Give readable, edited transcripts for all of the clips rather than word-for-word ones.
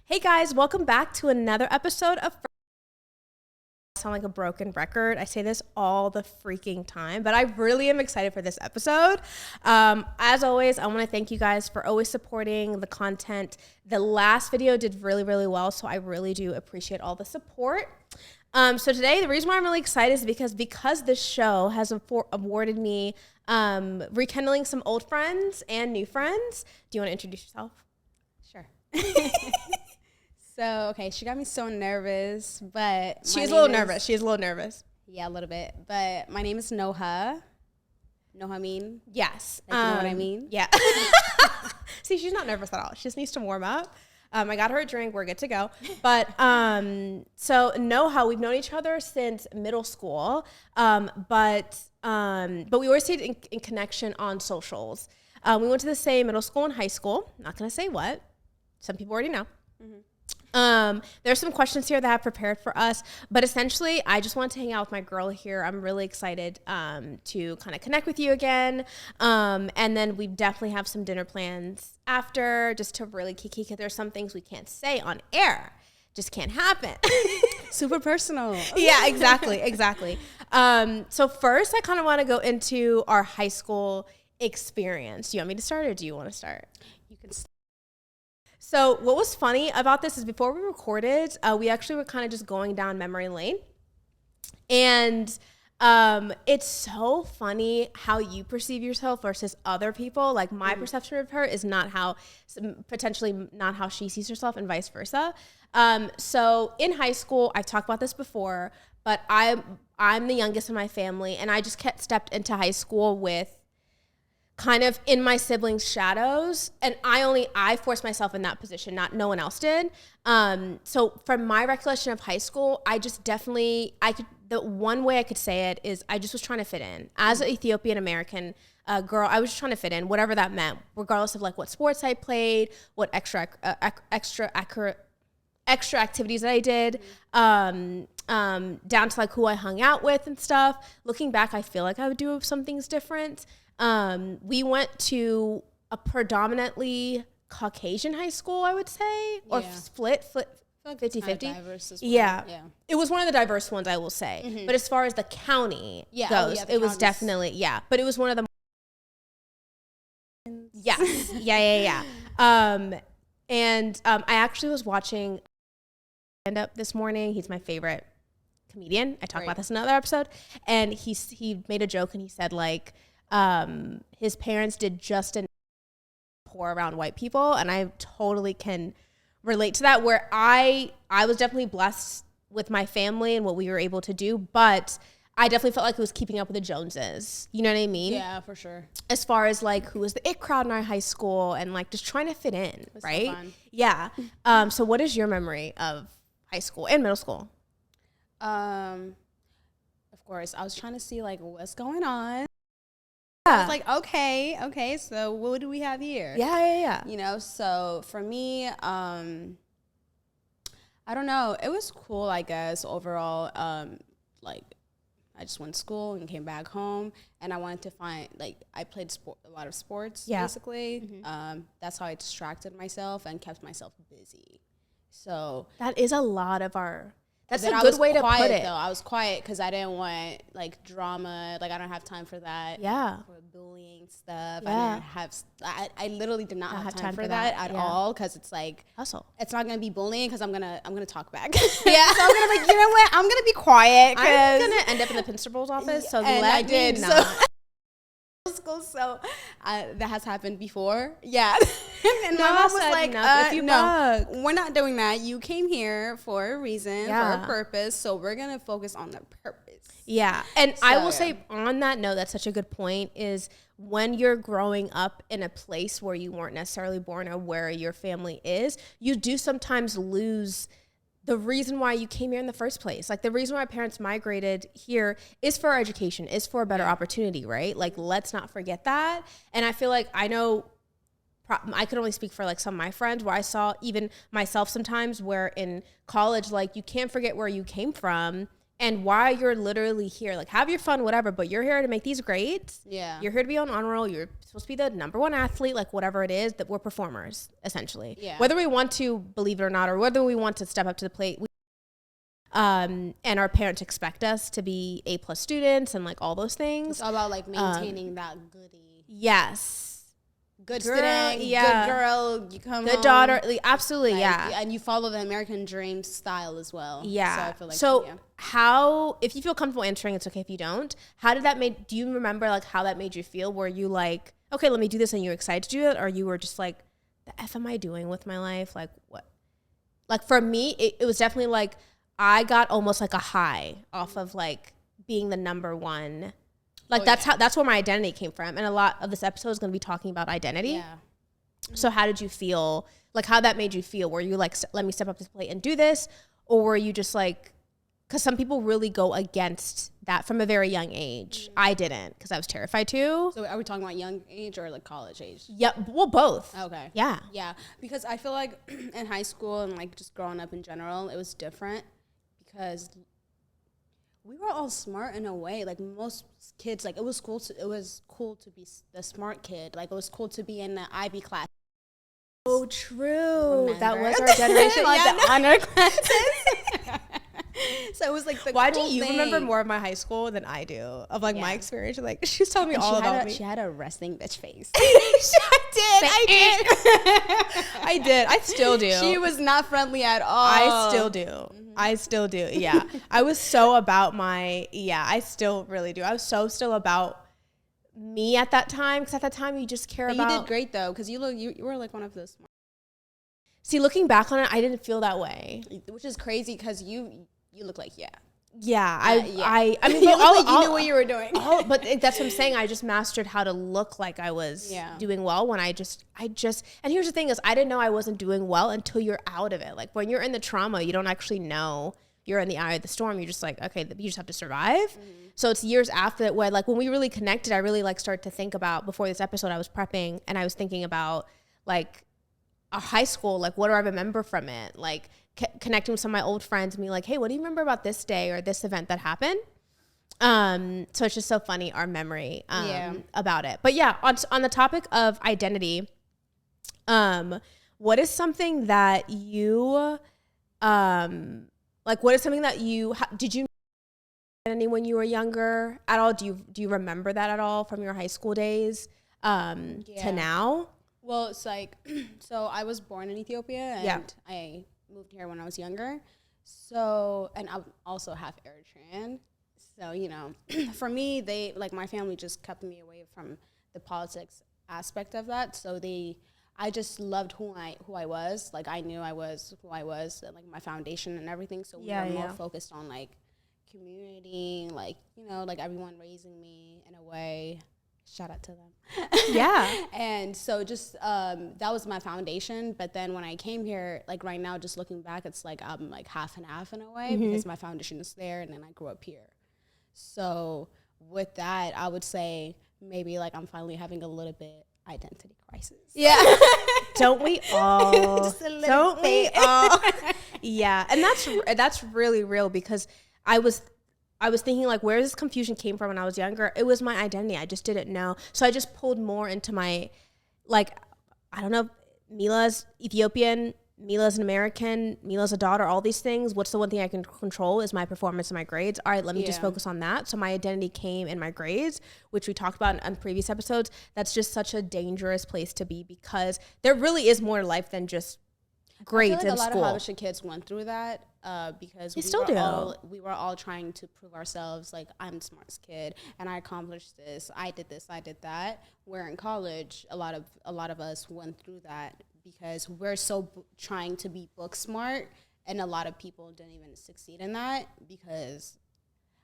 Hey guys, welcome back to another episode of I sound like a broken record. I say this all the freaking time, but I really am excited for this episode. As always, I want to thank you guys for always supporting the content. The last video did really, really well, so I really do appreciate all the support. So today, the reason why I'm really excited is because this show has awarded me rekindling some old friends and new friends. Do you want to introduce yourself? Sure. So, okay, she got me so nervous, but She's a little nervous. She's a little nervous. Yeah, a little bit. But my name is Noha. Know what I mean? Yes. Like, you know what I mean? Yeah. See, she's not nervous at all. She just needs to warm up. I got her a drink. We're good to go. But so Noha, we've known each other since middle school. But we always stayed in connection on socials. We went to the same middle school and high school. Not gonna say what. Some people already know. Mm-hmm. There's some questions here that I have prepared for us, but essentially I just want to hang out with my girl here. I'm really excited to kind of connect with you again. And then we definitely have some dinner plans after, just to really kiki, because there's some things we can't say on air. Just can't happen. Super personal. Yeah, exactly. So first I kind of want to go into our high school experience. Do you want me to start or do you want to start? You can start. So what was funny about this is before we recorded, we actually were kind of just going down memory lane. And it's so funny how you perceive yourself versus other people. Like my perception of her is potentially not how she sees herself and vice versa. So in high school, I've talked about this before, but I'm the youngest in my family, and I just stepped into high school with kind of in my siblings' shadows, and I forced myself in that position, no one else did. So from my recollection of high school, the one way I could say it is I just was trying to fit in. As an Ethiopian American girl, I was just trying to fit in, whatever that meant, regardless of like what sports I played, what extra activities that I did, down to like who I hung out with and stuff. Looking back, I feel like I would do some things different. We went to a predominantly Caucasian high school, I would say, or split 50-50. Yeah. It was one of the diverse ones, I will say. Mm-hmm. But as far as the county goes, it was definitely, but it was one of the Yes. Yeah. And I actually was watching stand-up this morning. He's my favorite comedian. I talked about this in another episode. And he made a joke and he said like, his parents did just enough pour around white people, and I totally can relate to that, where I was definitely blessed with my family and what we were able to do, but I definitely felt like it was keeping up with the Joneses. You know what I mean? Yeah, for sure. As far as like who was the it crowd in our high school and like just trying to fit in, right? So fun. Yeah. So what is your memory of high school and middle school? Of course, I was trying to see like what's going on. I was like, okay, so what do we have here? Yeah. You know, so for me, I don't know. It was cool, I guess, overall. Like, I just went to school and came back home, and I wanted to find, like, I played a lot of sports, basically. Mm-hmm. That's how I distracted myself and kept myself busy. So that is a lot of our... That's a good way to put it. Though. I was quiet because I didn't want like drama. Like I don't have time for that. Yeah. For bullying stuff. Yeah. I literally did not have time for that at all, because it's like hustle. It's not gonna be bullying because I'm gonna talk back. Yeah. So I'm gonna like, you know what? I'm gonna be quiet. I'm gonna end up in the principal's office. So let me know. School, so that has happened before. Yeah. And my mom was like, no, we're not doing that. You came here for a reason, for a purpose, so we're gonna focus on the purpose. Yeah. And I will say on that note, that's such a good point, is when you're growing up in a place where you weren't necessarily born or where your family is, you do sometimes lose the reason why you came here in the first place. Like the reason why parents migrated here is for our education, is for a better opportunity, right? Like let's not forget that. And I feel like I could only speak for like some of my friends, where I saw even myself sometimes, where in college, like you can't forget where you came from And while you're literally here, like have your fun, whatever, but you're here to make these grades. Yeah. You're here to be on honor roll. You're supposed to be the number one athlete, like whatever it is, that we're performers, essentially. Yeah. Whether we want to believe it or not, or whether we want to step up to the plate. And our parents expect us to be A+ students and like all those things. It's all about like maintaining that goodie. Yes. Good Girl, student, yeah. good girl, you come Good home. daughter, like, absolutely, Like, yeah. And you follow the American dream style as well. Yeah. So I feel like, so yeah. how, if you feel comfortable answering, it's okay if you don't. How did that do you remember like how that made you feel? Were you like, okay, let me do this, and you were excited to do it? Or you were just like, the F am I doing with my life? Like what? Like for me, it was definitely like, I got almost like a high off of like being the number one. Like that's where my identity came from. And a lot of this episode is going to be talking about identity. Yeah. So how did you feel? Like how that made you feel? Were you like, let me step up to the plate and do this? Or were you just like, because some people really go against that from a very young age. Mm-hmm. I didn't, because I was terrified too. So are we talking about young age or like college age? Yeah, well, both. Okay. Yeah. Yeah, because I feel like in high school and like just growing up in general, it was different because we were all smart in a way. Like most kids, like it was cool to be the smart kid. Like it was cool to be in the IB class. Oh, true. Remember? That was our generation, like the honor classes. So it was like the Why cool do you thing. remember more of my high school than I do? Of like my Yeah. experience. Like she's telling me And all she about me. She had a resting bitch face. I did. I still do. She was not friendly at all. I still do. Mm-hmm. I still do. Yeah. I was so about I still really do. I was so still about me at that time. Because at that time you just care about. You did great though. Because you were like one of the smart. See, looking back on it, I didn't feel that way. Which is crazy because you look like, yeah. Yeah, I mean, you, you knew what you were doing. But that's what I'm saying. I just mastered how to look like I was doing well when I just, and here's the thing is I didn't know I wasn't doing well until you're out of it. Like when you're in the trauma, you don't actually know you're in the eye of the storm. You're just like, okay, you just have to survive. Mm-hmm. So it's years after that where like when we really connected, I really like started to think about, before this episode, I was prepping and I was thinking about like our high school, like what do I remember from it? Like connecting with some of my old friends and be like, hey, what do you remember about this day or this event that happened? So it's just so funny, our memory about it. But yeah, on the topic of identity, what is something that you, did you know identity when you were younger at all? Do you remember that at all from your high school days to now? Well, it's like, so I was born in Ethiopia and I moved here when I was younger. So, and I'm also half Eritrean. So, you know, for me, my family just kept me away from the politics aspect of that. So I just loved who I was. Like I knew I was who I was, and, like my foundation and everything. So we were more focused on like community, like, you know, like everyone raising me in a way. Shout out to them. Yeah. And so just that was my foundation. But then when I came here, like right now, just looking back, it's like I'm like half and half in a way because my foundation is there and then I grew up here. So with that, I would say maybe like I'm finally having a little bit identity crisis. Yeah. Don't we all? Just a little Don't bit. we all? Yeah. And that's really real because I was thinking like where this confusion came from when I was younger. It was my identity. I just didn't know. So I just pulled more into my, like, I don't know, Mila's Ethiopian, Mila's an American, Mila's a daughter, all these things. What's the one thing I can control is my performance and my grades. All right, let me just focus on that. So my identity came in my grades, which we talked about in previous episodes. That's just such a dangerous place to be because there really is more to life than just grades in a lot school. of Habesha kids went through that because we were all trying to prove ourselves. Like I'm the smartest kid, and I accomplished this. I did this. I did that. Where in college, a lot of us went through that because we're so trying to be book smart, and a lot of people didn't even succeed in that because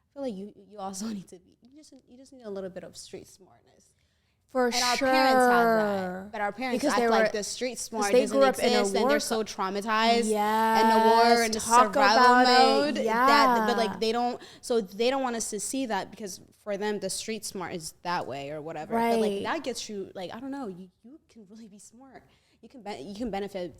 I feel like you also need to be you just need a little bit of street smartness. For and sure. our parents have that. But our parents act like the street smart doesn't exist and they're so traumatized in the war and the survival mode. But like they don't want us to see that because for them the street smart is that way or whatever. Right. But like that gets you like, I don't know, you can really be smart. You can benefit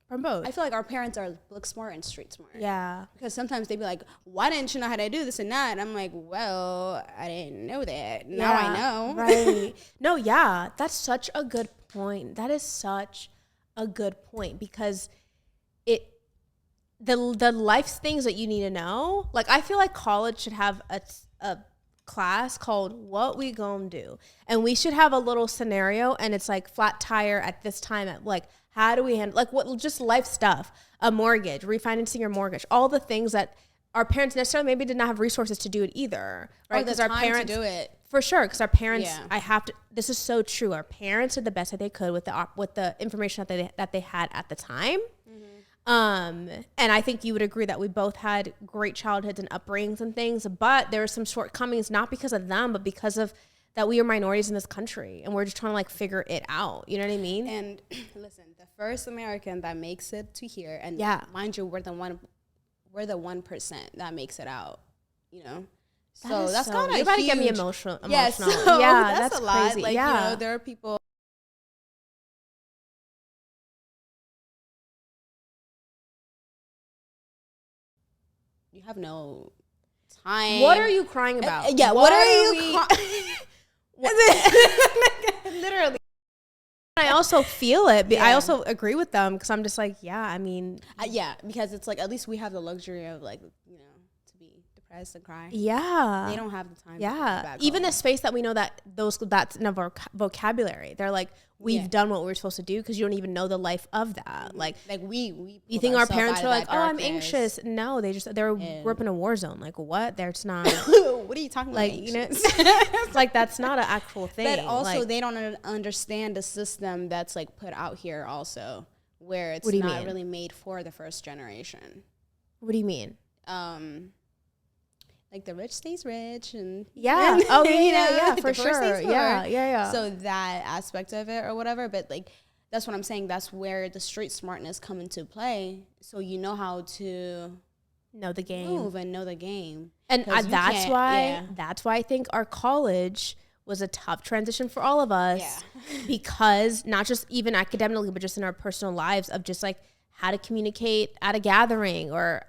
from both. I feel like our parents are book smart and street smart. Yeah. Because sometimes they'd be like, why didn't you know how to do this and that? And I'm like, well, I didn't know that. Now I know. Right. No, yeah. That's such a good point. That is such a good point because the life things that you need to know, like I feel like college should have a class called What We Gonna Do. And we should have a little scenario and it's like flat tire at this time at like, how do we handle, like what, just life stuff, a mortgage, refinancing your mortgage, all the things that our parents necessarily maybe did not have resources to do it either, right? Because our parents to do it. For sure, because our parents, this is so true. Our parents did the best that they could with the information that they had at the time. And I think you would agree that we both had great childhoods and upbringings and things, but there were some shortcomings, not because of them, but because of that we are minorities in this country and we're just trying to like figure it out. You know what I mean? And listen, the first American that makes it to here, and mind you, we're the 1% that makes it out, you know? So that's kind of you're about to get me emotional. Yeah, so yeah, that's a lot. crazy. Like, you know, there are people. You have no time. What are you crying about? Yeah, what are you Literally. I also feel it. I also agree with them because I'm just like, yeah, I mean. Yeah, because it's like at least we have the luxury of like, you know, to be depressed and cry. Yeah. They don't have the time. Yeah. Even the space that we know that's in our vocabulary. They're like, we've done what we were supposed to do because you don't even know the life of that. Like we you think our parents are like, oh, I'm anxious. No, they grew up in a war zone. Like what? There's not. What are you talking about? Like, you know, it's like that's not an actual thing. But also like, they don't understand the system that's like put out here also where it's not really made for the first generation. What do you mean? Like the rich stays rich and for sure. Yeah. So that aspect of it or whatever, but like that's what I'm saying. That's where the street smartness come into play. So you know how to know the game, move and know the game, and that's why I think our college was a tough transition for all of us because not just even academically, but just in our personal lives of just like how to communicate at a gathering or.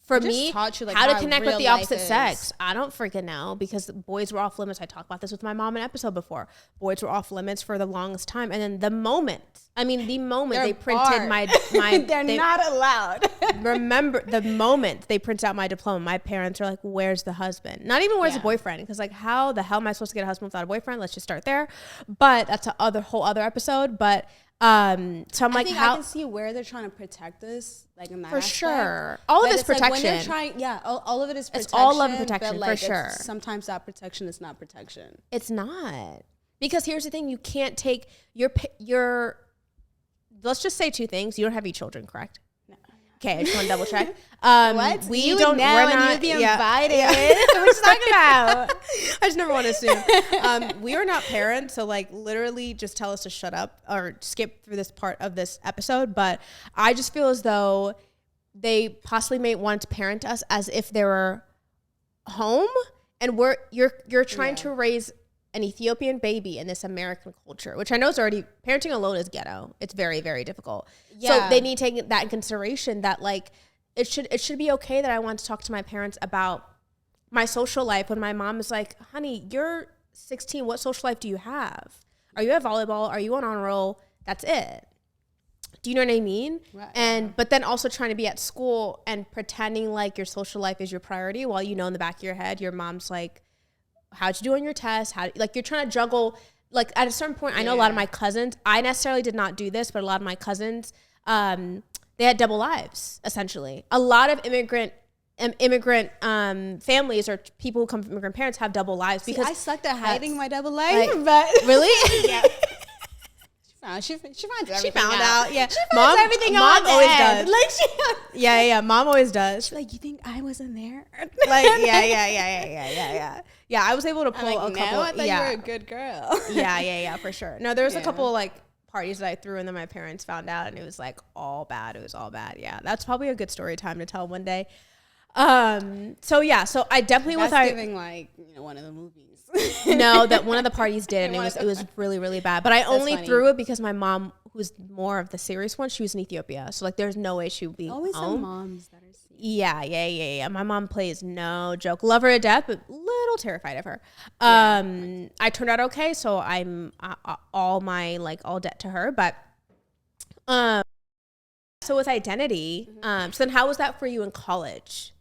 For me, taught you, like, how to connect with the opposite sex. I don't freaking know because boys were off limits. I talked about this with my mom in an episode before. Boys were off limits for the longest time. And then the moment they printed my they're not allowed. Remember the moment they printed out my diploma, my parents are like, where's the husband? Not even where's the boyfriend? Because like, how the hell am I supposed to get a husband without a boyfriend? Let's just start there. But that's a whole other episode. But so I'm like, how I can see where they're trying to protect us, like in that for aspect. Sure. All of it's protection. Like when they're trying, all of it is protection. It's all of protection, like, for sure. Sometimes that protection is not protection. It's not. Because here's the thing, you can't take your let's just say two things. You don't have any children, correct? No. Okay, I just want to double check. What? We don't know, and you'd be invited. Yeah. What you talking about? I just never want to assume. We are not parents, so like literally just tell us to shut up or skip through this part of this episode. But I just feel as though they possibly may want to parent us as if they were home, and you're trying to raise an Ethiopian baby in this American culture, which I know is already, parenting alone is ghetto. It's very, very difficult. Yeah. So they need to take that in consideration that like, it should be okay that I want to talk to my parents about my social life when my mom is like, honey, you're 16. What social life do you have? Are you at volleyball? Are you on honor roll? That's it. Do you know what I mean? Right. But then also trying to be at school and pretending like your social life is your priority while you know in the back of your head, your mom's like, how'd you do on your test? Like you're trying to juggle, like at a certain point, I know a lot of my cousins, I necessarily did not do this, but a lot of my cousins, they had double lives, essentially. A lot of immigrant families or people who come from immigrant parents have double lives. Because I sucked at hiding my double life, but really? Yeah. She finds everything She found out. Yeah. She finds everything mom always does. Like yeah. Mom always does. She's like, you think I wasn't there? Like, yeah. Yeah, I was able to pull a couple. No, I thought you were a good girl. Yeah, for sure. No, there was a couple like parties that I threw and then my parents found out and it was like all bad. It was all bad. Yeah, that's probably a good story time to tell one day. So I definitely that's giving like, you know, one of the movies. No, that one of the parties did, and it was really, really bad. But I only threw it because my mom, who's more of the serious one, she was in Ethiopia. So like there's no way she would be Always home. the moms that are serious. Yeah. My mom plays no joke. Love her to death, but little terrified of her. I turned out okay, so I'm all debt to her. But so with identity, so then how was that for you in college?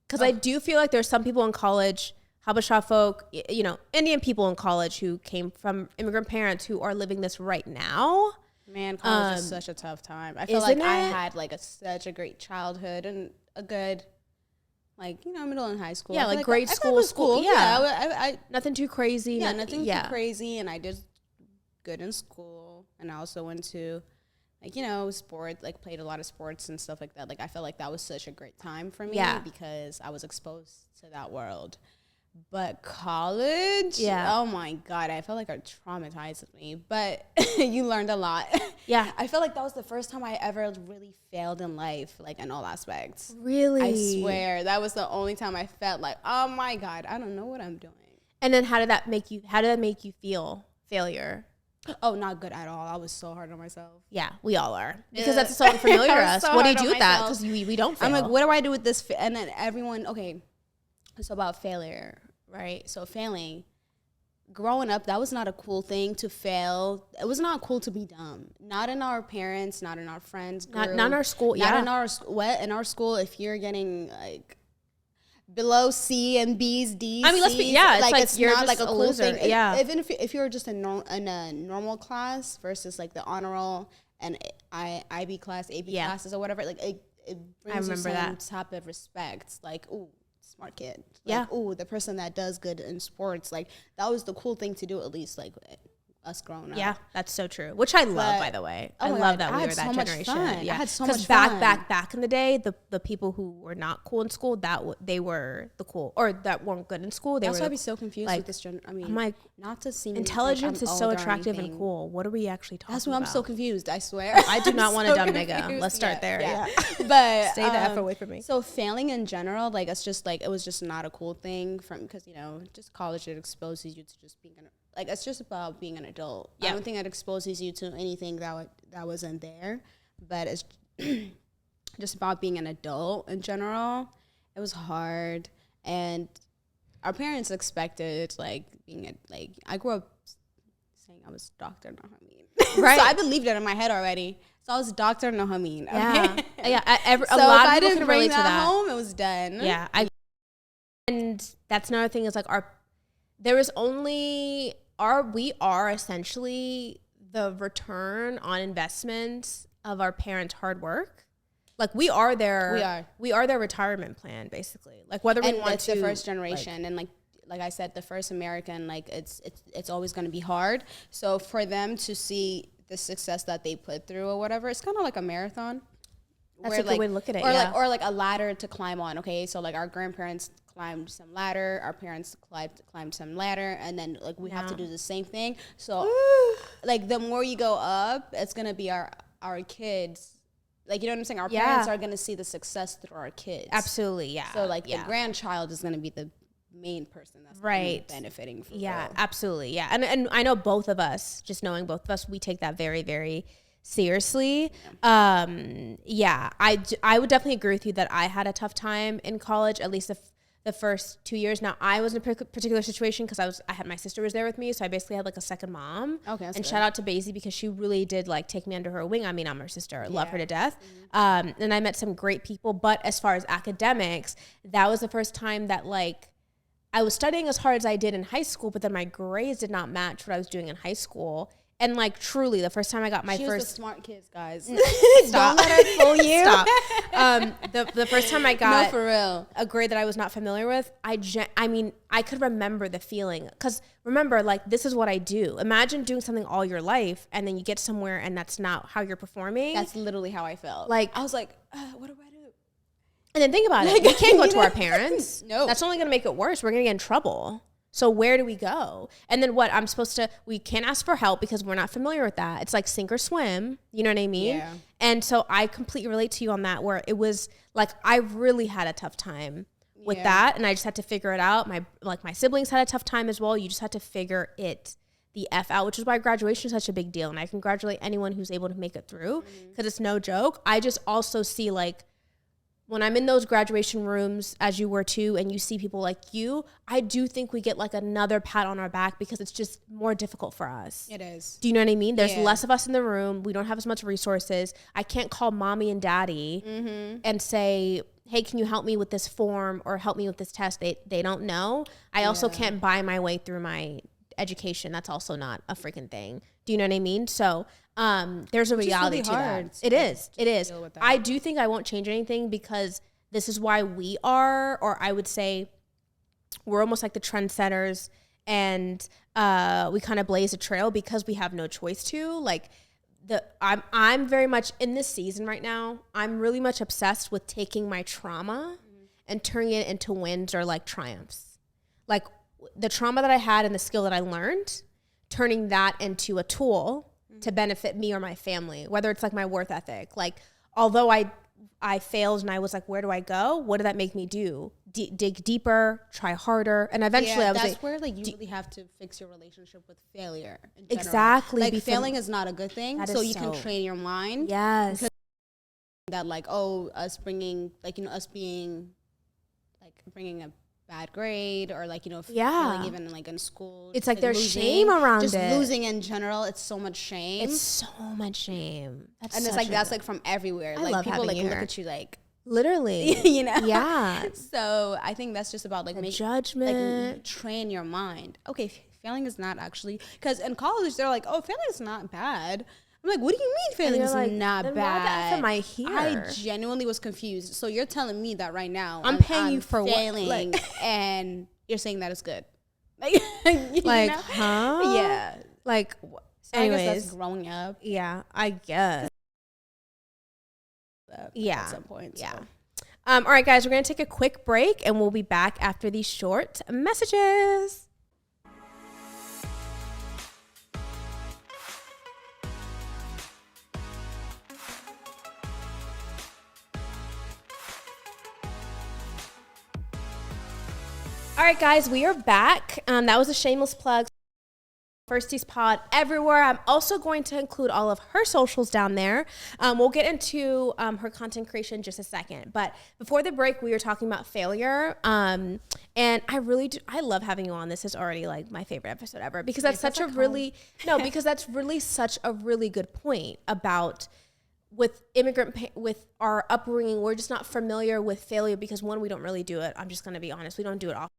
Because I do feel like there's some people in college, Habesha folk, you know, Indian people in college who came from immigrant parents who are living this right now. Man, college is such a tough time. I feel like isn't I it? had like such a great childhood and a good, like, you know, middle and high school. Yeah, I feel like I grade feel school, it was school. Yeah, Yeah. I Nothing too crazy. yeah, nothing too crazy, and I did good in school, and I also went to, like, you know, sport, like played a lot of sports and stuff like that. Like I felt like that was such a great time for me because I was exposed to that world. But college, oh my God, I felt like it traumatized me. But you learned a lot. Yeah. I feel like that was the first time I ever really failed in life, like in all aspects. Really? I swear, that was the only time I felt like, oh my God, I don't know what I'm doing. And then how did that make you feel, failure? Oh, not good at all. I was so hard on myself. Yeah, we all are. Because that's so unfamiliar to us. so What do you hard do on with that? myself. Because we don't fail. I'm like, what do I do with this? And then everyone, okay, it's about failure, right? So failing, growing up, that was not a cool thing to fail. It was not cool to be dumb. Not in our parents, not in our friends group. Not in our school, Not in our school, if you're getting like below C and B's, D's, I mean, let's be, it's like it's you're not just like a a cool loser. thing. Yeah. Even if you're just in a normal class versus like the honor roll and IB class, AP classes or whatever, like it brings you some type of respect. Like, ooh, smart kid. Like, ooh, the person that does good in sports. Like that was the cool thing to do, at least like us growing up. Yeah, that's so true. Which I love, by the way. I love that we were that generation. Yeah, I had so much fun. fun. Because back in the day, the people who were not cool in school, they were the cool, or that weren't good in school. That's why I'd be so confused with this I mean, I'm like, not to seem intelligence like is so attractive and cool. What are we actually talking about? That's why I'm so confused. I swear. I do not want a dumb nigga. Let's start there. Yeah. But stay the F away from me. So failing in general, like it's just like it was just not a cool thing because you know just college, it exposes you to just being like it's just about being an adult. I don't think it exposes you to anything that wasn't there, but it's just about being an adult in general. It was hard, and our parents expected like I grew up saying I was Dr. Nahameen. Right. So I believed it in my head already. So I was Dr. Nahameen. Okay? Yeah. A lot of people can relate to that. Home, it was done. Yeah. And that's another thing is like we are essentially the return on investment of our parents' hard work. Like we are their retirement plan, basically. Like whether we want to, the first generation, and like I said, the first American, like it's always going to be hard. So for them to see the success that they put through or whatever, it's kind of like a marathon. That's a good way to look at it. Or like a ladder to climb on. Okay, so like our grandparents climbed some ladder, our parents climbed some ladder, and then like we have to do the same thing. So like the more you go up, it's gonna be our kids. Like, you know what I'm saying? Our parents are going to see the success through our kids. Absolutely, yeah. So, like, the grandchild is going to be the main person that's benefiting from real. Absolutely, yeah. And I know both of us, just knowing both of us, we take that very, very seriously. I would definitely agree with you that I had a tough time in college, at least the first 2 years. Now, I was in a particular situation because I had my sister was there with me, so I basically had like a second mom. Okay, and shout out to Basie because she really did like take me under her wing. I mean, I'm her sister, love her to death. And I met some great people, but as far as academics, that was the first time that like I was studying as hard as I did in high school, but then my grades did not match what I was doing in high school. And like truly, the first time I got my she first was the smart kids, guys. Stop. Don't let her fool you. Stop. The first time I got for real a grade that I was not familiar with, I could remember the feeling. Because remember, like this is what I do. Imagine doing something all your life, and then you get somewhere, and that's not how you're performing. That's literally how I felt. Like I was like, what do I do? And then think about it. We can't go to our parents. No, that's only gonna make it worse. We're gonna get in trouble. So where do we go? And then what? We can't ask for help because we're not familiar with that. It's like sink or swim. You know what I mean? Yeah. And so I completely relate to you on that, where it was like, I really had a tough time with that. And I just had to figure it out. My siblings had a tough time as well. You just had to figure it the F out, which is why graduation is such a big deal. And I congratulate anyone who's able to make it through because it's no joke. I just also see like when I'm in those graduation rooms, as you were too, and you see people like you, I do think we get like another pat on our back because it's just more difficult for us. It is. Do you know what I mean? There's less of us in the room. We don't have as much resources. I can't call mommy and daddy and say, hey, can you help me with this form or help me with this test? They don't know. I also can't buy my way through my education. That's also not a freaking thing. Do you know what I mean? So there's a reality to that. It is. I do think I won't change anything because this is why we are, or I would say we're almost like the trendsetters, and we kind of blaze a trail because we have no choice to. Like I'm very much in this season right now. I'm really much obsessed with taking my trauma and turning it into wins or like triumphs. Like the trauma that I had and the skill that I learned, turning that into a tool to benefit me or my family, whether it's like my worth ethic. Like, although I failed and I was like, where do I go? What did that make me do? Dig deeper, try harder. And eventually I was that's where like you really have to fix your relationship with failure. Exactly. Like failing is not a good thing. So you can train your mind. Yes. That like, us being like bringing a bad grade or like, failing even like in school. It's like there's losing, shame around just it. Losing in general. It's so much shame. It's like, that's like from everywhere. I like love people like you look here. at you like. Literally. Yeah. So I think that's just about like judgment. Like train your mind. Okay, failing is not actually, because in college they're like, oh, failing is not bad. I'm like, what do you mean failing is like, not bad? Why am I here? I genuinely was confused. So you're telling me that right now I'm paying you for failing, what? and you're saying that it's good. Like, huh? Yeah. Like, so anyways, I guess that's growing up. Yeah, I guess. At some point. Yeah. So. All right, guys, we're gonna take a quick break, and we'll be back after these short messages. All right, guys, we are back. That was a shameless plug. Firsties Pod everywhere. I'm also going to include all of her socials down there. We'll get into her content creation in just a second. But before the break, we were talking about failure. And I love having you on. This is already like my favorite episode ever because that's such a really, because that's really such a really good point about with with our upbringing. We're just not familiar with failure because one, we don't really do it. I'm just going to be honest. We don't do it often.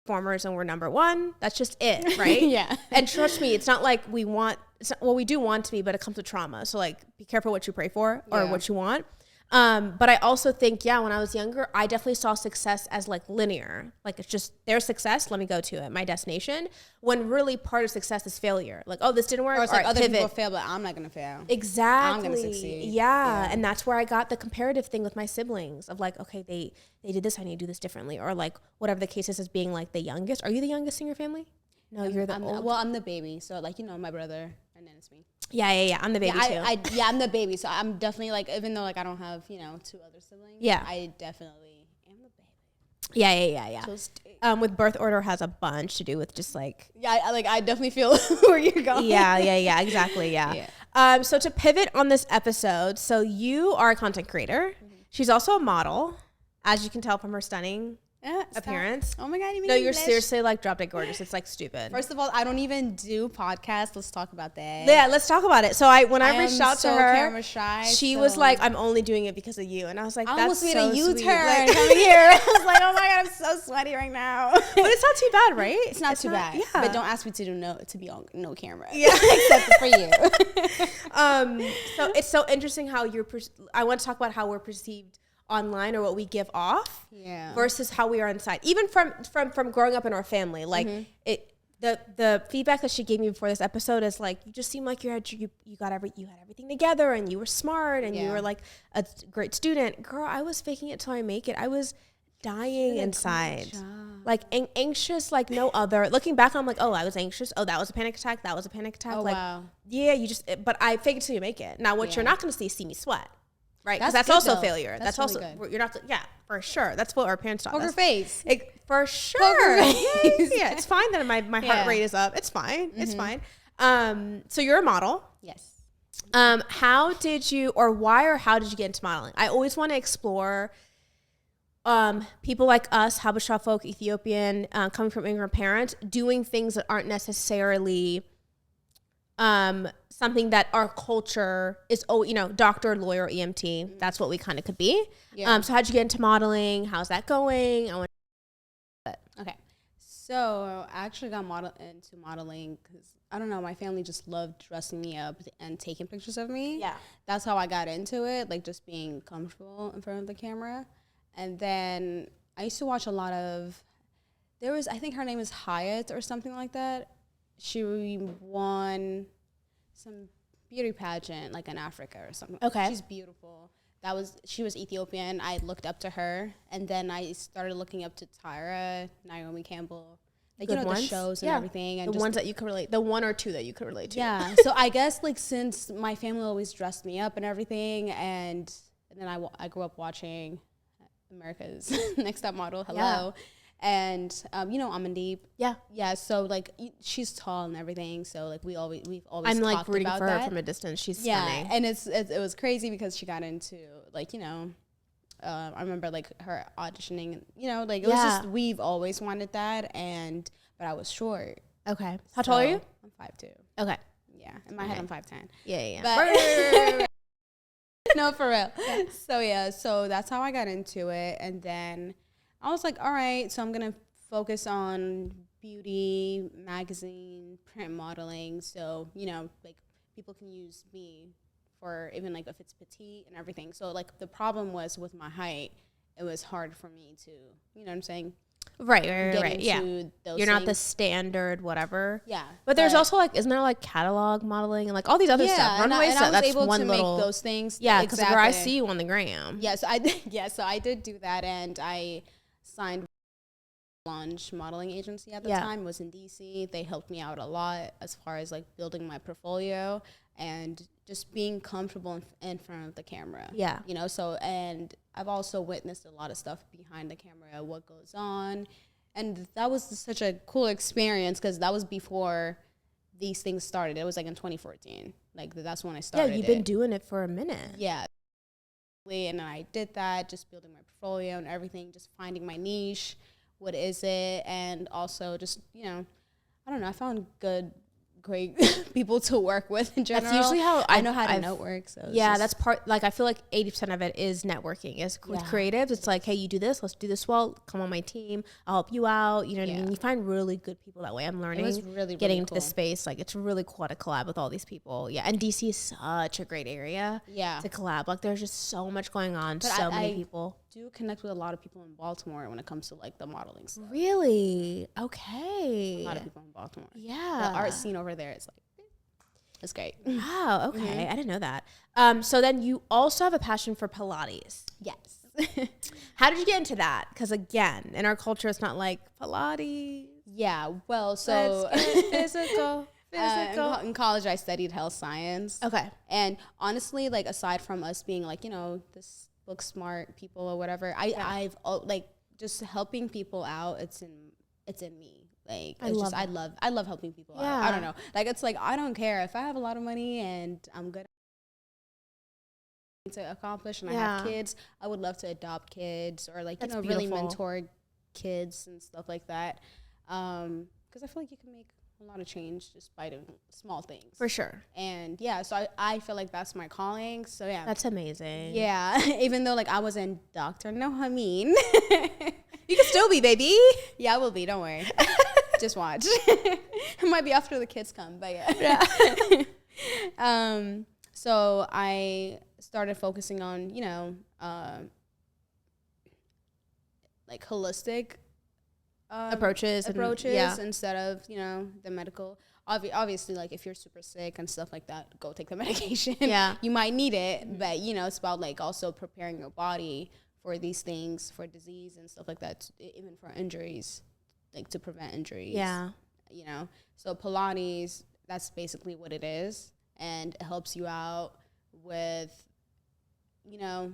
Performers and we're number one. That's just it, right? Yeah. And trust me, it's not like we do want to be, but it comes with trauma. So like, be careful what you pray for or what you want. But I also think, when I was younger, I definitely saw success as like linear. Like it's just their success, let me go to it, my destination. When really part of success is failure. Like, oh, this didn't work. Or it's like other pivot. people fail, but I'm not gonna fail. Exactly. I'm gonna succeed. Yeah. And that's where I got the comparative thing with my siblings of like, okay, they did this, I need to do this differently. Or like whatever the case is as being like the youngest. Are you the youngest in your family? No, you're the oldest. Well, I'm the baby. So like, my brother and then it's me. Yeah. I'm the baby too. I'm the baby. So I'm definitely like, even though like I don't have, 2 other siblings. Yeah. I definitely am the baby. Yeah. With birth order has a bunch to do with just like. Yeah, I definitely feel where you're going. Yeah, exactly. Yeah. So to pivot on this episode, so you are a content creator. Mm-hmm. She's also a model, as you can tell from her stunning appearance. Oh my God, you mean you're seriously like drop dead gorgeous. It's like stupid. First of all, I don't even do podcasts. Let's talk about that. Yeah, let's talk about it. So when I reached out to her, camera shy, she was like, "I'm only doing it because of you," and I was like, "That's almost made so a U-turn sweet." Like, coming here. I was like, "Oh my God, I'm so sweaty right now." But it's not too bad, right? It's not too bad. Yeah. But don't ask me to be on no camera. Yeah, except for you. So it's so interesting how I want to talk about how we're perceived online or what we give off versus how we are inside, even from growing up in our family. Like the feedback that she gave me before this episode is like, you just seem like you had everything together and you were smart and you were like a great student. Girl, I was faking it till I make it. I was dying inside, like anxious like no other. Looking back, I'm like, oh, I was anxious. Oh, that was a panic attack. That was a panic attack. Oh, like, wow. Yeah, but I fake it till you make it. Now, what you're not going to see me sweat. right? Because that's also failure. That's also really good. you're not. Yeah, for sure. That's what our parents taught us. Poker face. For sure. Face. Yeah, it's fine that my heart rate is up. It's fine. It's fine. So you're a model. Yes. How did you, or why, or how did you get into modeling? I always want to explore people like us, Habesha folk, Ethiopian, coming from immigrant parents, doing things that aren't necessarily something that our culture is, doctor, lawyer, EMT. That's what we kind of could be. Yeah. So how'd you get into modeling? How's that going? Okay. So I actually got into modeling because, I don't know, my family just loved dressing me up and taking pictures of me. Yeah. That's how I got into it, like just being comfortable in front of the camera. And then I used to watch a lot of, I think her name is Hyatt or something like that. She won some beauty pageant like in Africa or something. Okay. She's beautiful. She was Ethiopian. I looked up to her, and then I started looking up to Tyra, Naomi Campbell, like the shows and everything, and the ones that you could relate, the one or two that you could relate to. Yeah. So I guess like since my family always dressed me up and everything, and then I grew up watching America's Next Top Model. Hello. Yeah. And Amandeep. Yeah. So like she's tall and everything. So like we've always I'm like talked rooting about for that. her from a distance. She's stunning. And it was crazy because she got into like I remember like her auditioning. Like it was just we've always wanted that, but I was short. Okay. How tall are you? I'm 5'2". Okay. Yeah. In my head I'm 5'10". Yeah. But no, for real. Yeah. So that's how I got into it, and then I was like, all right, so I'm going to focus on beauty, magazine, print modeling. So, like people can use me for even like if it's petite and everything. So like the problem was with my height, it was hard for me to, you know what I'm saying? Right. Yeah. You're not the standard whatever. Yeah. But there's also like, isn't there like catalog modeling and like all these other stuff? Runway stuff. That's able one to little, make those things. Yeah. Because where I see you on the gram. Yeah. So I did do that, and I signed Launch modeling agency at the time. It was in DC. They helped me out a lot as far as like building my portfolio and just being comfortable in front of the camera. Yeah. So, and I've also witnessed a lot of stuff behind the camera, what goes on. And that was such a cool experience because that was before these things started. It was like in 2014. Like that's when I started. Yeah, you've been doing it for a minute. Yeah. And I did that, just building my portfolio and everything, just finding my niche. What is it? And also just, I don't know, I found great people to work with in general. That's usually how I know how to network. So that's part, like, I feel like 80% of it is networking. With creatives, it's like, hey, you do this, let's do this well, come on my team, I'll help you out. You know what I mean? You find really good people that way. I'm learning, it was really getting cool. into this space. Like, it's really cool to collab with all these people. Yeah, and DC is such a great area to collab. Like, there's just so much going on, but many people. I do connect with a lot of people in Baltimore when it comes to like the modeling stuff. Really? Okay. A lot of people in Baltimore. Yeah. The art scene over there is like, it's great. Wow. Okay. I didn't know that. So then you also have a passion for Pilates. Yes. How did you get into that? Because again, in our culture, it's not like Pilates. Yeah. Well, so physical. In college, I studied health science. Okay. And honestly, like aside from us being like, this book smart people or whatever, I've like just helping people out. It's in me. Like I love helping people out. I don't know. Like it's like I don't care if I have a lot of money and I'm good to accomplish and I have kids. I would love to adopt kids or like really mentor kids and stuff like that. Because I feel like you can make a lot of change just by doing small things. For sure. And so I feel like that's my calling. So yeah. That's amazing. Yeah. Even though like I wasn't doctor, no, I mean. You can still be, baby. Yeah, I will be. Don't worry. Just watch. It might be after the kids come, but yeah. So I started focusing on, like holistic approaches instead of, the medical. Obviously, like if you're super sick and stuff like that, go take the medication. Yeah. You might need it, but, it's about like also preparing your body for these things, for disease and stuff like that, even for injuries, like to prevent injuries. Yeah. So Pilates, that's basically what it is. And it helps you out with, you know,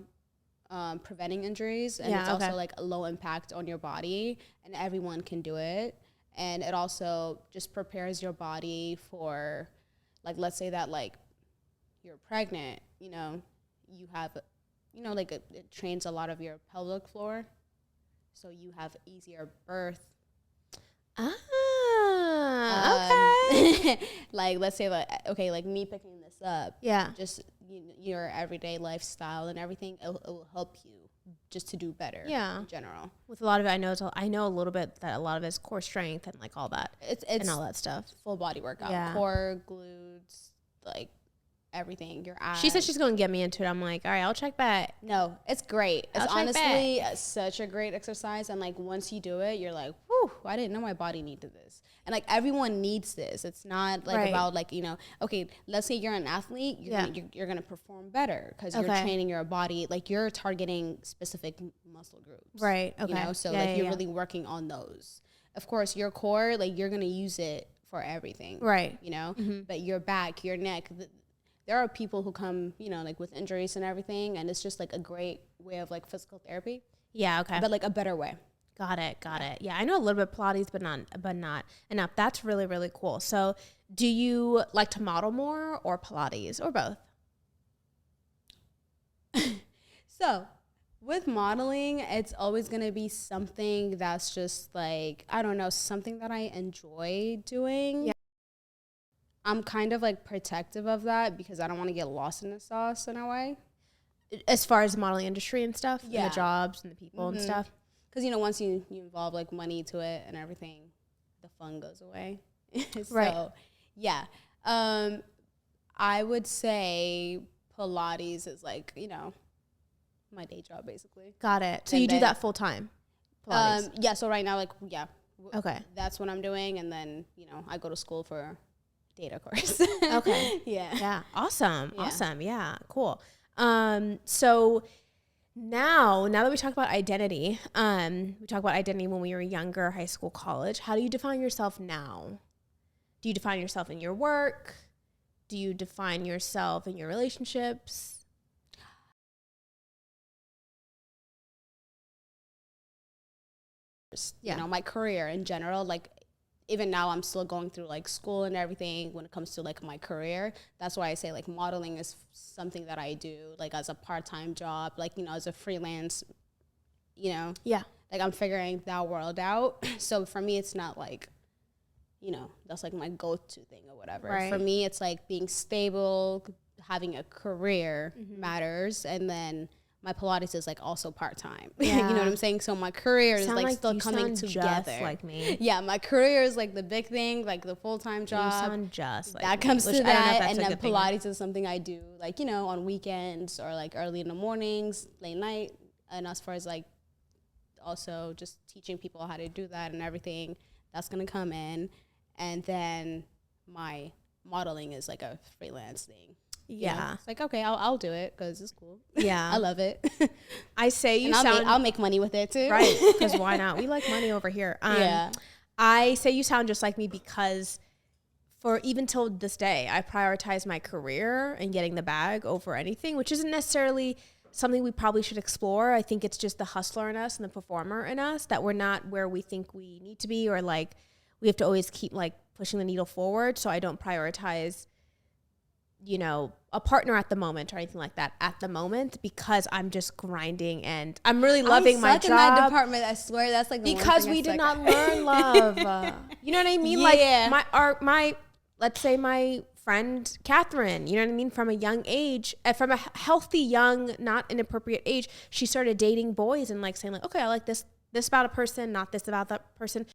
preventing injuries, and it's also like a low impact on your body, and everyone can do it. And it also just prepares your body for, like, let's say that like you're pregnant, you know, you have, you know, like it trains a lot of your pelvic floor, so you have easier birth. Okay. Like, let's say like, okay, like me picking this up, just your everyday lifestyle and everything, it will help you just to do better in general. With a lot of it, I know a little bit that a lot of it is core strength and like all that. It's and all that stuff. Full body workout, core, glutes, like everything, your eyes. She said she's going to get me into it. I'm like, all right, I'll check back. No, it's great. It's honestly such a great exercise. And like, once you do it, you're like, whew, I didn't know my body needed this. And like, everyone needs this. It's not like about like, you know, okay, let's say you're an athlete, you're going to perform better because you're training your body. Like, you're targeting specific muscle groups. Right. Okay. You know, so like you're really working on those. Of course, your core, like you're going to use it for everything. Right. You know, but your back, your neck, there are people who come, you know, like with injuries and everything, and it's just like a great way of like physical therapy. Yeah, okay. But like a better way. Got it. Yeah, I know a little bit of Pilates, but not enough. That's really, really cool. So do you like to model more or Pilates or both? So with modeling, it's always going to be something that's just like, I don't know, something that I enjoy doing. Yeah. I'm kind of like protective of that because I don't want to get lost in the sauce in a way. As far as the modeling industry and stuff, and the jobs and the people and stuff. Because, you know, once you involve like money to it and everything, the fun goes away. So, right. Yeah. I would say Pilates is like, you know, my day job basically. Got it. So you do that full time? Pilates? Yeah. So right now, like, okay. That's what I'm doing. And then, you know, I go to school for data course. Okay. Yeah. Awesome. Yeah. Cool. So now that we talk about identity, we talk about identity when we were younger, high school, college. How do you define yourself now? Do you define yourself in your work? Do you define yourself in your relationships? You know, my career in general, like, even now I'm still going through like school and everything when it comes to like my career. That's why I say like modeling is something that I do like as a part-time job, like, you know, as a freelance, you know. Yeah. Like, I'm figuring that world out. So for me, it's not like, you know, that's like my go-to thing or whatever. Right. For me, it's like being stable, having a career matters, and then my Pilates is like also part-time. Yeah. You know what I'm saying? So my career is like still coming together. Just like me. Yeah, my career is like the big thing, like the full-time job. You sound just like that me, comes to that, and then Pilates is something I do like, you know, on weekends or like early in the mornings, late night. And as far as like also just teaching people how to do that and everything, that's gonna come in. And then my modeling is like a freelance thing. Yeah. You know, it's like, okay, I'll do it because it's cool. Yeah. I love it. I say you I'll make money with it too. Right. Because why not? We like money over here. Yeah. I say you sound just like me because for even till this day, I prioritize my career and getting the bag over anything, which isn't necessarily something we probably should explore. I think it's just the hustler in us and the performer in us that we're not where we think we need to be, or like we have to always keep like pushing the needle forward. So I don't prioritize, you know, a partner at the moment or anything like that at the moment, because I'm just grinding and I'm really loving my job. In that department, I swear that's like the because we did not learn love. You know what I mean? Yeah. Like my let's say my friend Catherine, you know what I mean? From a young age, from a healthy young, not inappropriate age, she started dating boys and like saying like, okay, I like this about a person, not this about that person.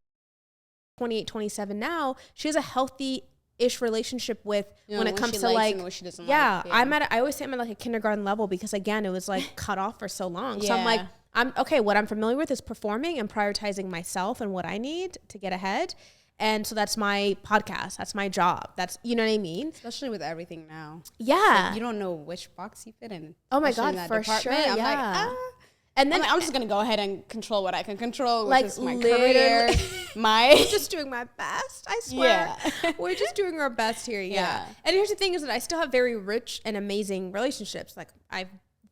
28, 27 now, she has a healthy-ish relationship with, you know, when it comes to like, I always say I'm at like a kindergarten level, because again, it was like cut off for so long. So I'm like, what I'm familiar with is performing and prioritizing myself and what I need to get ahead. And so that's my podcast. That's my job. That's, you know what I mean? Especially with everything now. Yeah. Like, you don't know which box you fit in. Oh my God, for sure. I'm like, and then I'm just going to go ahead and control what I can control, which is my career. I'm just doing my best, I swear. Yeah. We're just doing our best here, yeah. And here's the thing is that I still have very rich and amazing relationships. Like, I've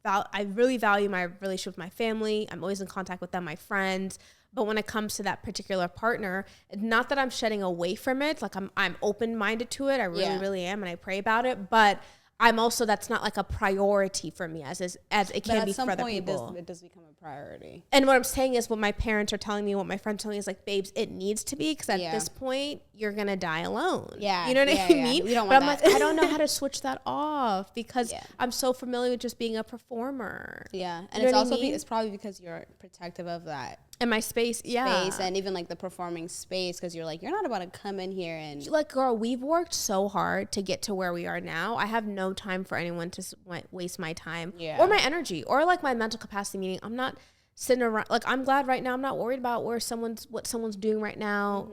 I really value my relationship with my family. I'm always in contact with them, my friends. But when it comes to that particular partner, not that I'm shedding away from it. Like I'm open-minded to it. I really, really am. And I pray about it. But I'm also, that's not like a priority for me as it can be for other people. It does become a priority. And what I'm saying is what my parents are telling me, what my friends are telling me is like, babes, it needs to be, because at this point you're going to die alone. Yeah. You know what I mean? We don't but want that. I'm like, I don't know how to switch that off because I'm so familiar with just being a performer. Yeah. And you it's know also, what I mean? it's probably because you're protective of that. And my space, and even like the performing space, because you're like, you're not about to come in here and like, girl, we've worked so hard to get to where we are now. I have no time for anyone to waste my time or my energy or like my mental capacity. Meaning, I'm not sitting around. Like, I'm glad right now. I'm not worried about what someone's doing right now.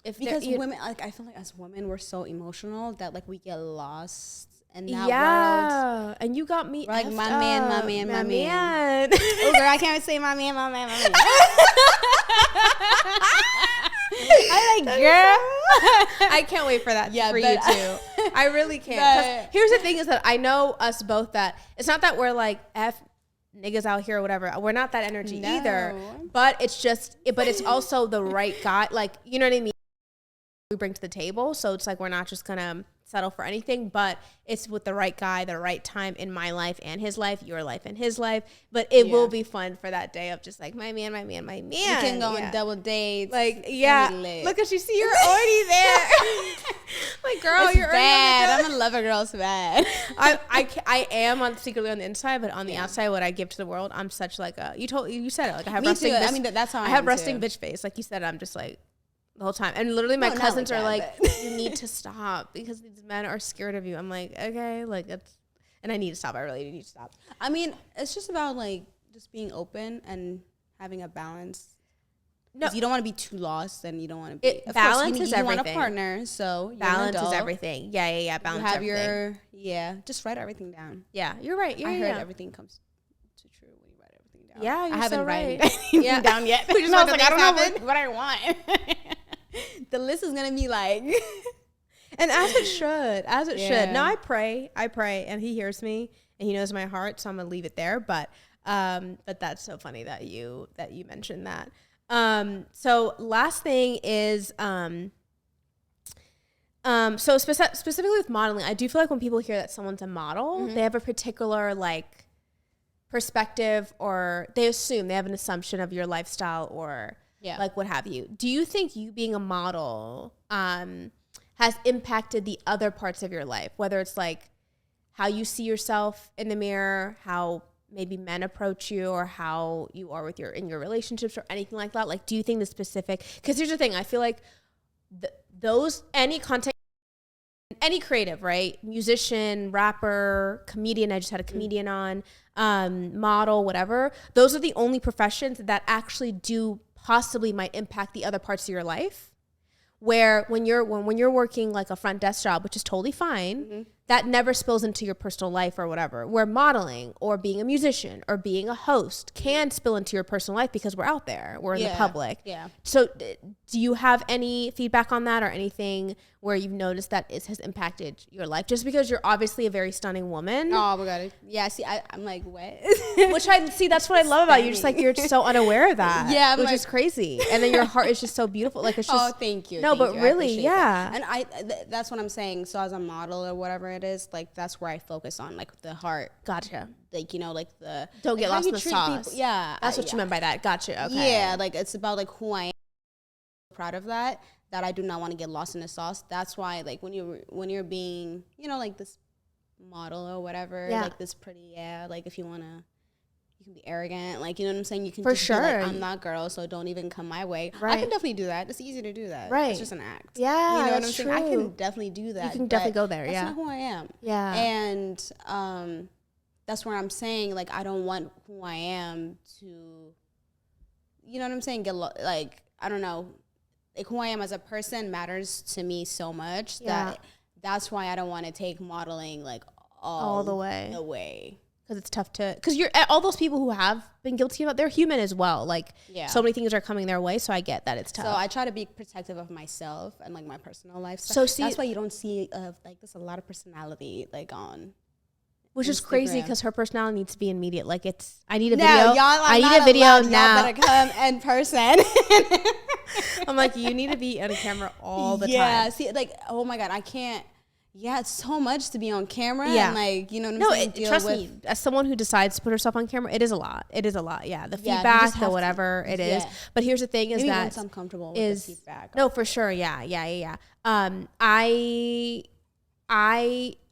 Because women, like, I feel like as women, we're so emotional that like we get lost in that world. And you got me like my man. Oh, girl, I can't say my man. I like, girl. I can't wait for that for you too. I really can't. Here's the thing is that I know us both that it's not that we're like F niggas out here or whatever. We're not that energy either. But it's also the right guy. Like, you know what I mean? We bring to the table. So it's like, we're not just gonna settle for anything, but it's with the right guy, the right time in my life and his life, your life and his life. But it will be fun for that day of just like my man. We can go on double dates. Like, look at you, see, you're already there. Like, girl, it's you're bad. already I'm a lover girl, so bad. I am secretly on the inside, but on the outside, what I give to the world, I'm such like a, you said it, like I have resting bitch. I mean, that's how I have resting bitch face. Like you said, I'm just like, the whole time. And literally my cousins are like, you need to stop because these men are scared of you. I'm like, okay, like and I need to stop. I really need to stop. I mean, it's just about like just being open and having a balance. No, you don't want to be too lost, and you don't want to be. Balance is everything. You want a partner, so balance is everything. Yeah. Balance. You have everything. Just write everything down. Yeah, you're right. I heard everything comes to true when you write everything down. Yeah, you're I haven't so right. Anything down yet. We just I don't know what I want. The list is gonna be like, and as it should. No, I pray, and he hears me, and he knows my heart, so I'm gonna leave it there. But that's so funny that you mentioned that. So last thing is, so specifically with modeling, I do feel like when people hear that someone's a model, they have a particular like perspective, or they have an assumption of your lifestyle or like what have you. Do you think you being a model has impacted the other parts of your life, whether it's like how you see yourself in the mirror, how maybe men approach you, or how you are in your relationships or anything like that? Like, do you think the specific, because here's the thing, I feel like any content, any creative, right? Musician, rapper, comedian, I just had a comedian on, model, whatever. Those are the only professions that actually do possibly might impact the other parts of your life. Where when you're working like a front desk job, which is totally fine, that never spills into your personal life or whatever. Where modeling or being a musician or being a host can spill into your personal life because we're out there, we're in the public. Yeah. So do you have any feedback on that or anything where you've noticed that it has impacted your life? Just because you're obviously a very stunning woman. Oh my God. Yeah. See, I'm like, what? That's what I love about you. Just like, you're just so unaware of that. Yeah. Which is crazy. And then your heart is just so beautiful. Like, it's just. Oh, thank you. No, but really, yeah. That. And that's what I'm saying. So as a model or whatever it is, like, that's where I focus on, like, the heart. Gotcha. Like, like the. Don't get lost in the sauce. People. Yeah. That's what you meant by that. Gotcha. Okay. Yeah. Like, it's about like who I am. Proud of that I do not want to get lost in the sauce. That's why, like, when you're being, like this model or whatever, like this pretty, like if you want to, you can be arrogant, like, you know what I'm saying? You can just be like, I'm that girl, so don't even come my way. Right. I can definitely do that. It's easy to do that. Right. It's just an act. Yeah, you know what I'm saying? I can definitely do that. You can definitely go there, That's not who I am. Yeah. And that's where I'm saying, like, I don't want who I am to, you know what I'm saying, like, I don't know, like, who I am as a person matters to me so much that's why I don't want to take modeling like all the way. Because it's tough because you're all those people who have been guilty of it, they're human as well. Like, so many things are coming their way, so I get that it's tough. So I try to be protective of myself and like my personal lifestyle. So that's why you don't see like there's a lot of personality like on Which is crazy Instagram. because her personality needs to be immediate. Like I need a No, video. y'all, I I'm need not a video allowed. now. Y'all better come in person. I'm like, you need to be on camera all the Yeah, time. see, like, oh my God, I can't. Yeah, it's so much to be on camera. Yeah. And like, you know what I'm No, saying? Deal trust with. me, as someone who decides to put herself on camera, it is a lot. It is a lot. Yeah, the Yeah, you feedback, just the have to- whatever it is. yeah. But here's the thing: is Maybe that once I'm comfortable with the feedback. no, for sure. Yeah.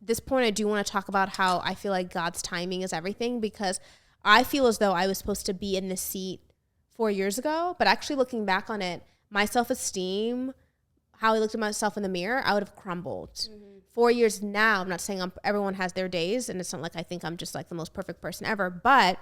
This point, I do want to talk about how I feel like God's timing is everything, because I feel as though I was supposed to be in this seat 4 years ago, but actually looking back on it, my self-esteem, how I looked at myself in the mirror, I would have crumbled. Mm-hmm. 4 years now, I'm not saying everyone has their days, and it's not like I think I'm just like the most perfect person ever, but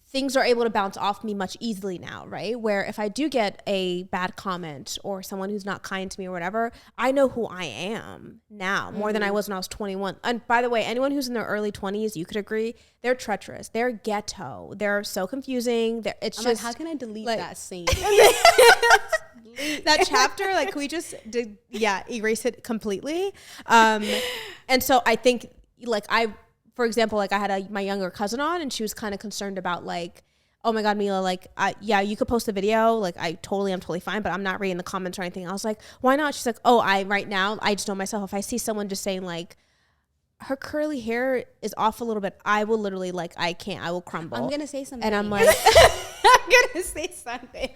things are able to bounce off me much easily now, right? Where if I do get a bad comment or someone who's not kind to me or whatever, I know who I am now more than I was when I was 21. And by the way, anyone who's in their early 20s, you could agree, they're treacherous. They're ghetto. They're so confusing. I'm like, how can I delete that scene? That chapter, like, can we just erase it completely? And so I think, like, for example, like I had my younger cousin on, and she was kind of concerned about like, oh my God, Mila, like, you could post a video. Like, I'm totally fine, but I'm not reading the comments or anything. I was like, why not? She's like, right now, I just know myself. If I see someone just saying like, her curly hair is off a little bit, I will literally like, I will crumble. I'm going to say something. And I'm like, I'm going to say something.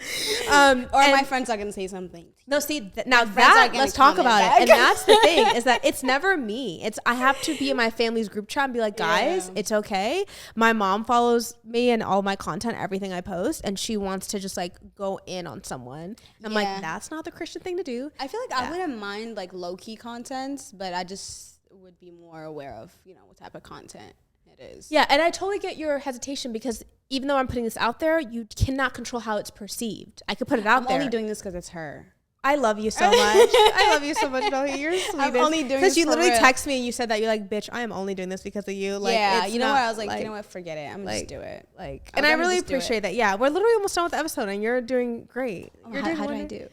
Or my friends are going to say something. No, see, let's talk about it. And that's the thing, is that it's never me. I have to be in my family's group chat and be like, guys, it's okay. My mom follows me and all my content, everything I post, and she wants to just like go in on someone. And I'm like, that's not the Christian thing to do. I feel like I wouldn't mind like low-key content, but I just would be more aware of, what type of content it is. Yeah, and I totally get your hesitation, because even though I'm putting this out there, you cannot control how it's perceived. I could put it out there. I'm only doing this because it's her. I love you so much. I love you so much, Belly. You're sweet. I'm only doing this because you literally real. Text me and you said that. You're like, bitch, I am only doing this because of you. Like, yeah, you know not, what? I was like, you know what? Forget it. I'm gonna just do it. Like, and I really appreciate that. Yeah, we're literally almost done with the episode, and you're doing great. You're doing how do I do?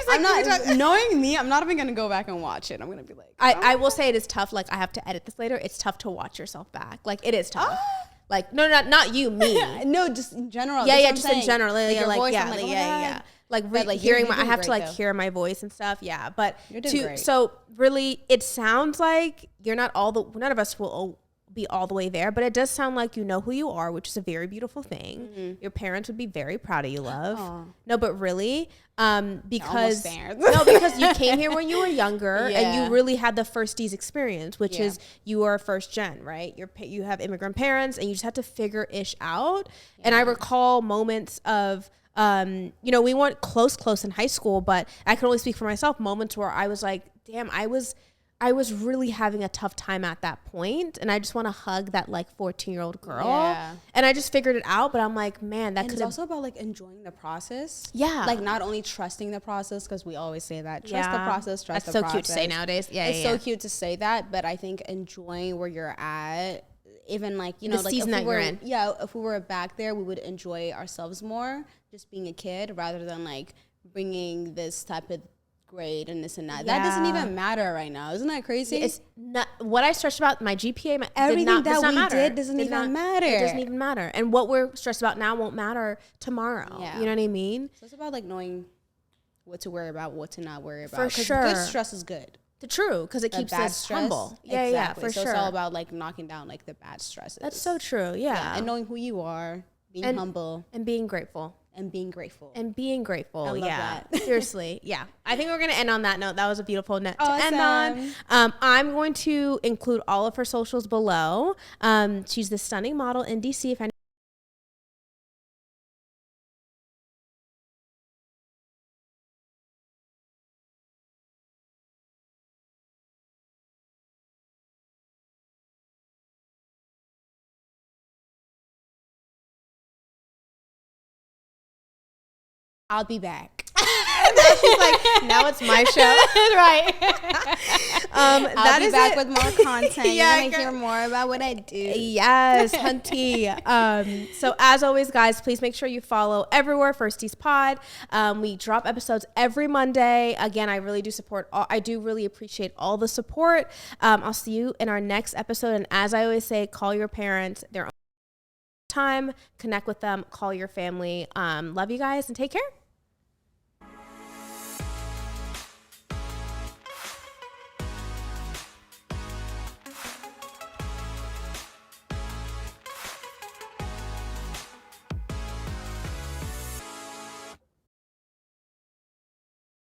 Like, I'm not knowing me. I'm not even gonna go back and watch it. I'm gonna be like, I will say it is tough. Like, I have to edit this later. It's tough to watch yourself back. Like, it is tough. Like, no, not you, me. No, just in general. Yeah, just in general. Like, your voice, yeah, I'm like, yeah. Like, hearing I have to like though. hear my voice and stuff. Yeah, but You're doing great. So really, it sounds like you're not none of us will be all the way there, but it does sound like you know who you are, which is a very beautiful thing. Mm-hmm. Your parents would be very proud of you, love. Aww. No, but really, because you came here when you were younger, and you really had the Firsties experience, which is you are first gen, right? You have immigrant parents, and you just have to figure ish out. Yeah. And I recall moments of we weren't close in high school, but I can only speak for myself. Moments where I was like, damn, I was really having a tough time at that point, and I just want to hug that like 14-year-old girl. Yeah. And I just figured it out, but I'm like, man, that could. It's also about like enjoying the process. Yeah. Like not only trusting the process, because we always say that trust the process, trust the process. That's so cute to say nowadays. Yeah, it's so cute to say that, but I think enjoying where you're at. Even like, the like season that you're in. Yeah, if we were back there, we would enjoy ourselves more, just being a kid, rather than like bringing this type of grade and this and that. Yeah. That doesn't even matter right now. Isn't that crazy? It's not what I stressed about. My GPA, everything that we did doesn't even matter. It doesn't even matter. And what we're stressed about now won't matter tomorrow. Yeah. You know what I mean? So it's about like knowing what to worry about, what to not worry about. For sure. Good stress is good. The true, because it keeps us humble. Yeah, exactly. Yeah, for so sure. It's all about like knocking down like the bad stresses. That's so true. Yeah. And knowing who you are, being humble, and being grateful. And being grateful. And being grateful. I love that. Seriously. Yeah. I think we're going to end on that note. That was a beautiful note to end on. I'm going to include all of her socials below. She's the stunning model in DC. If I'll be back. She's like, now it's my show. Right. That I'll be is back it. with more content. Yeah, You're gonna girl. hear more about what I do. Yes, hunty. So as always, guys, please make sure you follow everywhere Firsties Pod. We drop episodes every Monday. Again, I really do support. I do really appreciate all the support. I'll see you in our next episode. And as I always say, call your parents their own time, connect with them, call your family. Love you guys and take care.